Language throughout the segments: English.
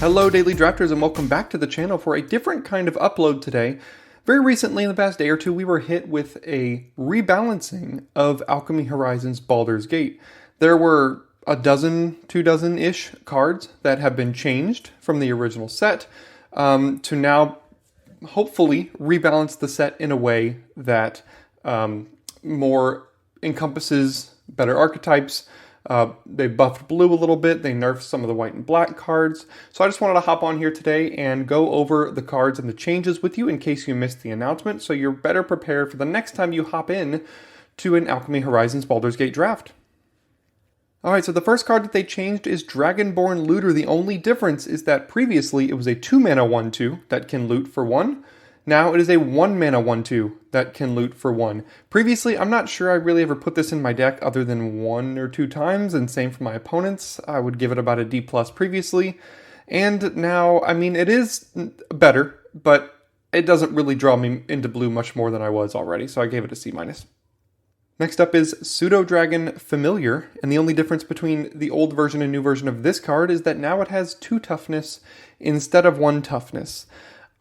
Hello Daily Drafters and welcome back to the channel for a different kind of upload today. Very recently in the past day or two we were hit with a rebalancing of Alchemy Horizons Baldur's Gate. There were a dozen, 2 dozen-ish cards that have been changed from the original set to now hopefully rebalance the set in a way that more encompasses better archetypes. They buffed blue a little bit, they nerfed some of the white and black cards. So I just wanted to hop on here today and go over the cards and the changes with you in case you missed the announcement, so you're better prepared for the next time you hop in to an Alchemy Horizons Baldur's Gate draft. Alright, so the first card that they changed is Dragonborn Looter. The only difference is that previously it was a 2-mana 1/2 that can loot for 1. Now it is a 1-mana 1/2 that can loot for 1. Previously, I'm not sure I really ever put this in my deck other than 1 or 2 times, and same for my opponents. I would give it about a D+ previously. And now, I mean, it is better, but it doesn't really draw me into blue much more than I was already, so I gave it a C-. Next up is Pseudo Dragon Familiar, and the only difference between the old version and new version of this card is that now it has 2 toughness instead of 1 toughness.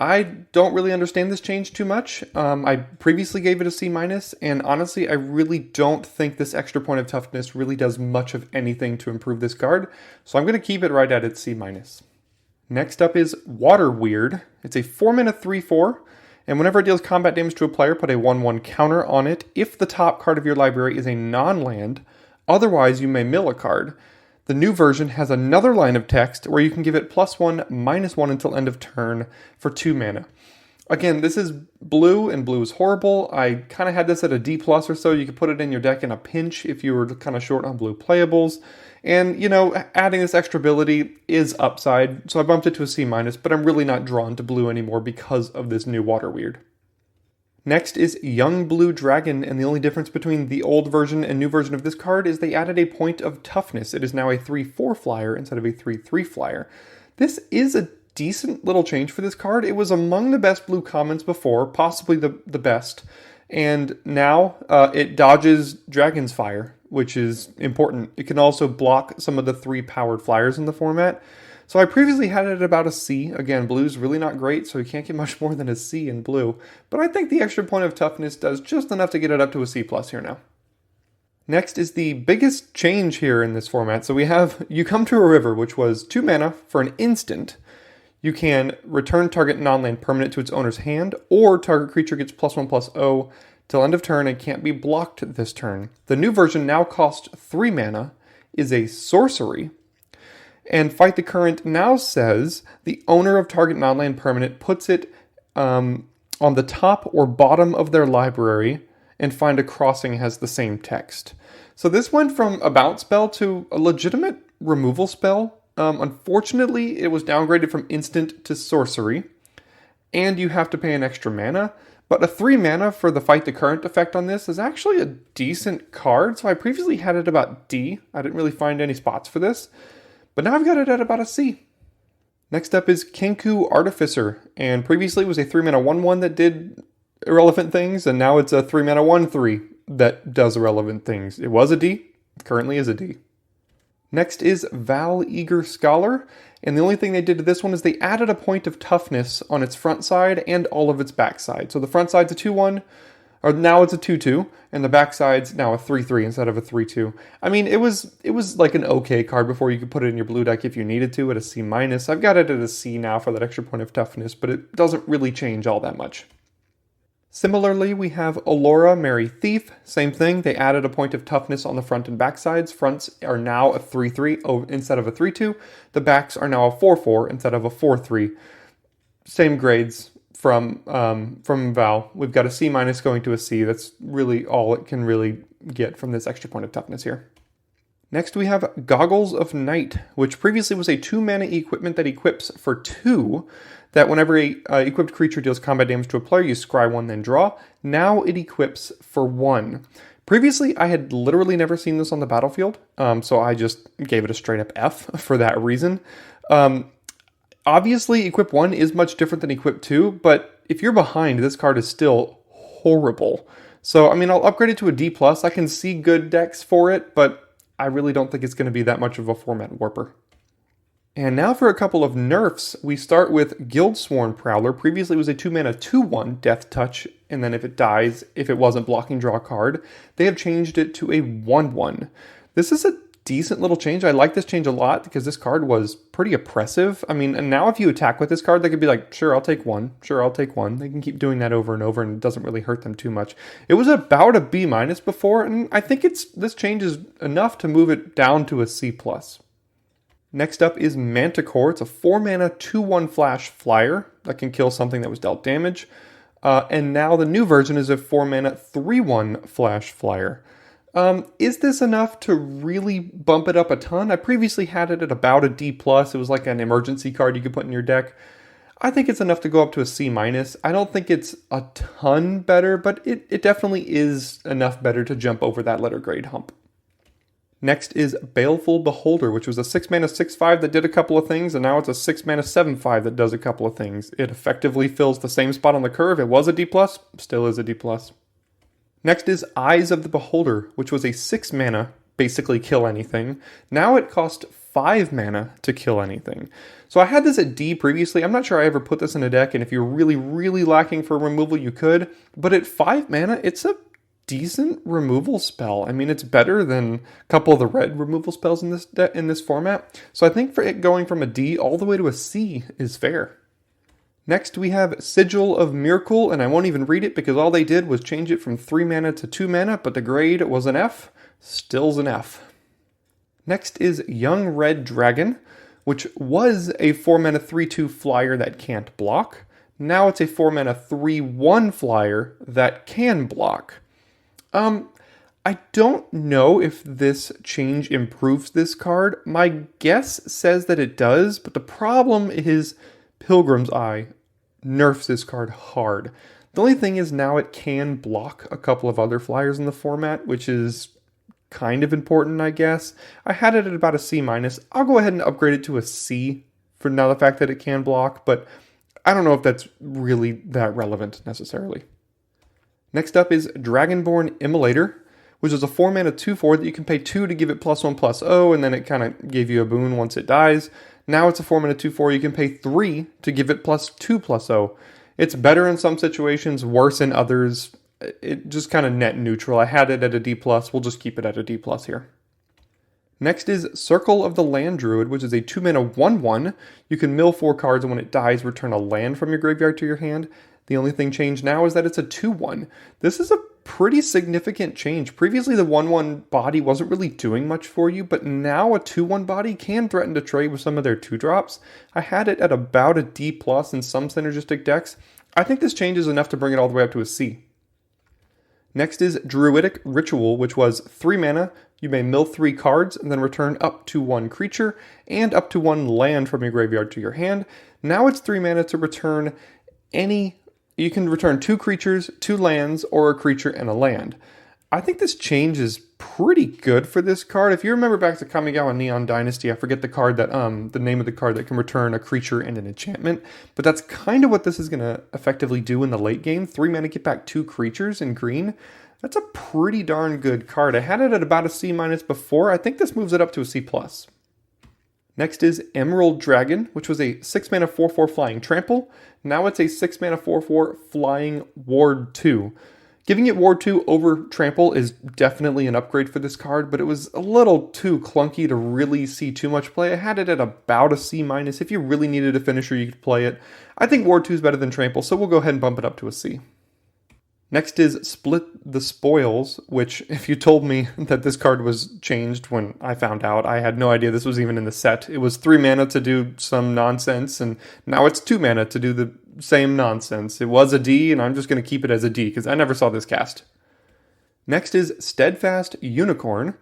I don't really understand this change too much. I previously gave it a C-, and honestly, I really don't think this extra point of toughness really does much of anything to improve this card, so I'm going to keep it right at its C-. Next up is Water Weird. It's a 4-mana 3/4, and whenever it deals combat damage to a player, put a 1/1 counter on it if the top card of your library is a non-land. Otherwise, you may mill a card. The new version has another line of text where you can give it +1, -1 until end of turn for 2 mana. Again, this is blue, and blue is horrible. I kind of had this at a D+ or so. You could put it in your deck in a pinch if you were kind of short on blue playables. And, you know, adding this extra ability is upside, so I bumped it to a C-, but I'm really not drawn to blue anymore because of this new Water Weird. Next is Young Blue Dragon, and the only difference between the old version and new version of this card is they added a point of toughness. It is now a 3/4 flyer instead of a 3/3 flyer. This is a decent little change for this card. It was among the best blue commons before, possibly the best, and now it dodges Dragon's Fire, which is important. It can also block some of the 3 powered flyers in the format. So I previously had it at about a C. Again, blue's really not great, so you can't get much more than a C in blue. But I think the extra point of toughness does just enough to get it up to a C+ here now. Next is the biggest change here in this format. So we have You Come to a River, which was 2 mana for an instant. You can return target non-land permanent to its owner's hand, or target creature gets +1/+0 till end of turn and can't be blocked this turn. The new version now costs 3 mana, is a sorcery, and Fight the Current now says the owner of target non-land permanent puts it on the top or bottom of their library, and Find a Crossing has the same text. So this went from a bounce spell to a legitimate removal spell. Unfortunately, it was downgraded from instant to sorcery, and you have to pay an extra mana. But a 3 mana for the Fight the Current effect on this is actually a decent card, so I previously had it about D. I didn't really find any spots for this. But now I've got it at about a C. Next up is Kenku Artificer, and previously it was a 3-mana 1/1 that did irrelevant things, and now it's a 3-mana 1/3 that does irrelevant things. It was a D, currently is a D. Next is Val Eager Scholar, and the only thing they did to this one is they added a point of toughness on its front side and all of its back side. So the front side's a 2/1, or now it's a 2/2, and the back side's now a 3/3 instead of a 3/2. I mean, it was like an okay card before. You could put it in your blue deck if you needed to at a C-. I've got it at a C now for that extra point of toughness, but it doesn't really change all that much. Similarly, we have Allura Merry Thief. Same thing, they added a point of toughness on the front and back sides. Fronts are now a 3/3 instead of a 3/2. The backs are now a 4/4 instead of a 4/3. Same grades from Val. We've got a C- going to a C. That's really all it can really get from this extra point of toughness here. Next we have Goggles of Night, which previously was a 2-mana equipment that equips for 2, that whenever a equipped creature deals combat damage to a player, you scry 1, then draw. Now it equips for 1. Previously, I had literally never seen this on the battlefield, so I just gave it a straight up F for that reason. Obviously, Equip 1 is much different than Equip 2, but if you're behind, this card is still horrible. So, I mean, I'll upgrade it to a D+. I can see good decks for it, but I really don't think it's going to be that much of a format warper. And now for a couple of nerfs. We start with Guildsworn Prowler. Previously it was a 2-mana 2/1 Death Touch, and then if it dies, if it wasn't blocking, draw a card. They have changed it to a 1/1. This is a decent little change. I like this change a lot because this card was pretty oppressive. I mean, and now if you attack with this card, they could be like, sure, I'll take one. Sure, I'll take one. They can keep doing that over and over, and it doesn't really hurt them too much. It was about a B- before, and I think this change is enough to move it down to a C+. Next up is Manticore. It's a 4-mana 2/1 flash flyer that can kill something that was dealt damage. And now the new version is a 4-mana 3/1 flash flyer. Is this enough to really bump it up a ton? I previously had it at about a D+. It was like an emergency card you could put in your deck. I think it's enough to go up to a C-. I don't think it's a ton better, but it definitely is enough better to jump over that letter grade hump. Next is Baleful Beholder, which was a 6-mana 6/5 that did a couple of things, and now it's a 6-mana 7/5 that does a couple of things. It effectively fills the same spot on the curve. It was a D+, still is a D+. Next is Eyes of the Beholder, which was a 6-mana, basically kill anything. Now it costs 5 mana to kill anything. So I had this at D previously. I'm not sure I ever put this in a deck, and if you're really, really lacking for removal, you could. But at 5 mana, it's a decent removal spell. I mean, it's better than a couple of the red removal spells in this format. So I think for it going from a D all the way to a C is fair. Next we have Sigil of Miracle, and I won't even read it because all they did was change it from 3 mana to 2 mana, but the grade was an F. Still's an F. Next is Young Red Dragon, which was a 4-mana 3/2 flyer that can't block. Now it's a 4-mana 3/1 flyer that can block. I don't know if this change improves this card. My guess says that it does, but the problem is Pilgrim's Eye nerfs this card hard. The only thing is now it can block a couple of other flyers in the format, which is kind of important, I guess. I had it at about a C-. I'll go ahead and upgrade it to a C for now the fact that it can block, but I don't know if that's really that relevant necessarily. Next up is Dragonborn Immolator, which is a 4-mana 2/4 that you can pay 2 to give it +1/+0, and then it kind of gave you a boon once it dies. Now it's a 4-mana 2/4 you can pay 3 to give it +2/+0. It's better in some situations, worse in others. It just kind of net neutral. I had it at a D+, we'll just keep it at a D+ here. Next is Circle of the Land Druid, which is a 2-mana 1/1. You can mill 4 cards, and when it dies, return a land from your graveyard to your hand. The only thing changed now is that it's a 2/1. This is a pretty significant change. Previously, the 1/1 body wasn't really doing much for you, but now a 2/1 body can threaten to trade with some of their 2-drops. I had it at about a D+ in some synergistic decks. I think this change is enough to bring it all the way up to a C. Next is Druidic Ritual, which was 3 mana. You may mill 3 cards and then return up to 1 creature and up to 1 land from your graveyard to your hand. Now it's 3 mana to return you can return 2 creatures, 2 lands, or a creature and a land. I think this change is pretty good for this card. If you remember back to Kamigawa Neon Dynasty, I forget the card that the name of the card that can return a creature and an enchantment, but that's kind of what this is going to effectively do in the late game. 3 mana, get back 2 creatures in green. That's a pretty darn good card. I had it at about a C- before. I think this moves it up to a C+. Next is Emerald Dragon, which was a 6-mana 4/4 flying trample. Now it's a 6-mana 4/4 flying ward 2. Giving it ward 2 over trample is definitely an upgrade for this card, but it was a little too clunky to really see too much play. I had it at about a C-. If you really needed a finisher, you could play it. I think ward 2 is better than trample, so we'll go ahead and bump it up to a C. Next is Split the Spoils, which if you told me that this card was changed when I found out, I had no idea this was even in the set. It was 3 mana to do some nonsense, and now it's 2 mana to do the same nonsense. It was a D, and I'm just going to keep it as a D because I never saw this cast. Next is Steadfast Unicorn,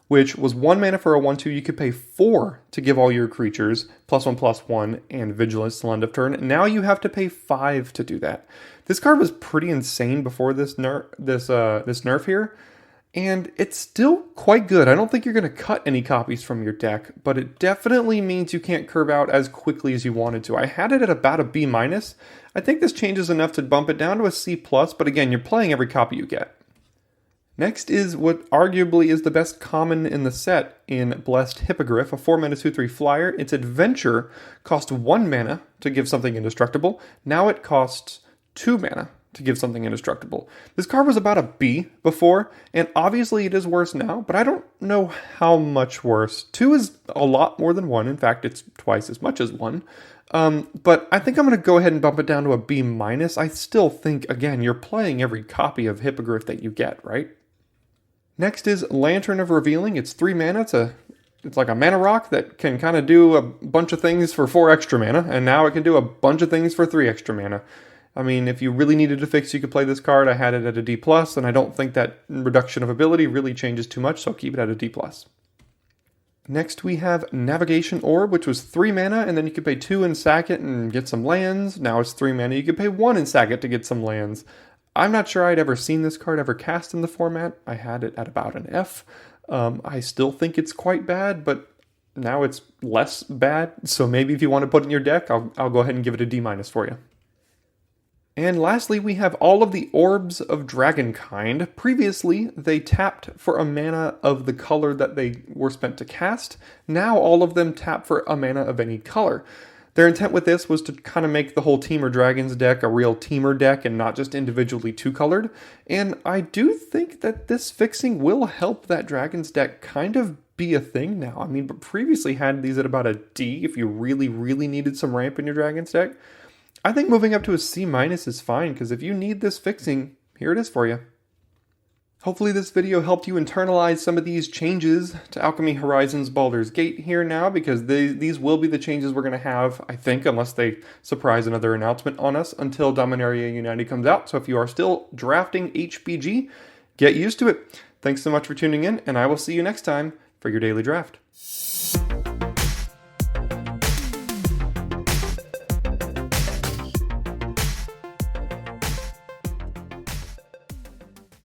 which was 1 mana for a 1/2. You could pay 4 to give all your creatures +1/+1 and Vigilance till end of turn. Now you have to pay 5 to do that. This card was pretty insane before this nerf here, and it's still quite good. I don't think you're going to cut any copies from your deck, but it definitely means you can't curve out as quickly as you wanted to. I had it at about a B-. I think this changes enough to bump it down to a C+, but again, you're playing every copy you get. Next is what arguably is the best common in the set in Blessed Hippogriff, a 4-mana 2/3 flyer. Its adventure cost 1 mana to give something indestructible. Now it costs 2 mana to give something indestructible. This card was about a B before, and obviously it is worse now, but I don't know how much worse. 2 is a lot more than 1. In fact, it's twice as much as 1. But I think I'm going to go ahead and bump it down to a B-. I still think, again, you're playing every copy of Hippogriff that you get, right? Next is Lantern of Revealing. It's 3 mana. It's like a mana rock that can kind of do a bunch of things for 4 extra mana, and now it can do a bunch of things for 3 extra mana. I mean, if you really needed a fix, you could play this card. I had it at a D+, and I don't think that reduction of ability really changes too much, so I'll keep it at a D+. Next we have Navigation Orb, which was 3 mana, and then you could pay 2 and sack it and get some lands. Now it's 3 mana, you could pay 1 and sack it to get some lands. I'm not sure I'd ever seen this card ever cast in the format. I had it at about an F. I still think it's quite bad, but now it's less bad. So maybe if you want to put it in your deck, I'll go ahead and give it a D- for you. And lastly, we have all of the Orbs of Dragonkind. Previously, they tapped for a mana of the color that they were spent to cast. Now all of them tap for a mana of any color. Their intent with this was to kind of make the whole Teamer Dragons deck a real Teamer deck and not just individually 2-colored. And I do think that this fixing will help that Dragons deck kind of be a thing now. I mean, but previously had these at about a D if you really, really needed some ramp in your Dragons deck. I think moving up to a C- is fine, because if you need this fixing, here it is for you. Hopefully this video helped you internalize some of these changes to Alchemy Horizons Baldur's Gate here now, because these will be the changes we're going to have, I think, unless they surprise another announcement on us, until Dominaria United comes out. So if you are still drafting HBG, get used to it. Thanks so much for tuning in, and I will see you next time for your daily draft.